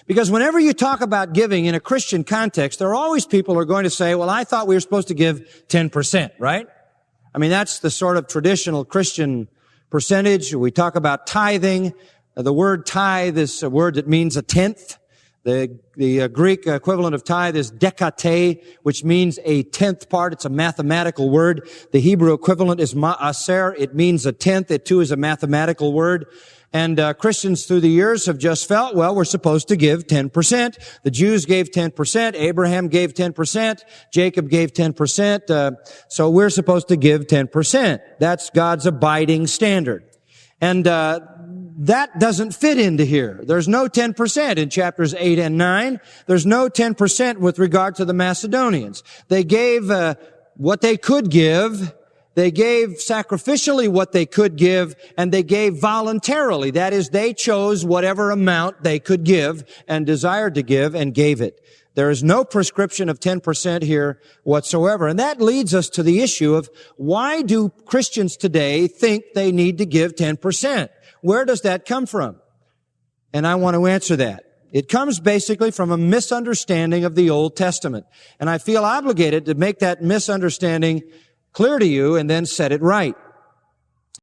Because whenever you talk about giving in a Christian context, there are always people who are going to say, well, I thought we were supposed to give 10%, right? I mean, that's the sort of traditional Christian percentage. We talk about tithing. The word tithe is a word that means a tenth. The Greek equivalent of tithe is dekate, which means a tenth part. It's a mathematical word. The Hebrew equivalent is ma'aser. It means a tenth. It too is a mathematical word. And Christians through the years have just felt, well, we're supposed to give 10%. The Jews gave 10%. Abraham gave 10%. Jacob gave 10%. So we're supposed to give 10%. That's God's abiding standard. And that doesn't fit into here. There's no 10% in chapters 8 and 9. There's no 10% with regard to the Macedonians. They gave what they could give. They gave sacrificially what they could give, and they gave voluntarily. That is, they chose whatever amount they could give and desired to give and gave it. There is no prescription of 10% here whatsoever. And that leads us to the issue of why do Christians today think they need to give 10%? Where does that come from? And I want to answer that. It comes basically from a misunderstanding of the Old Testament. And I feel obligated to make that misunderstanding clear to you and then set it right.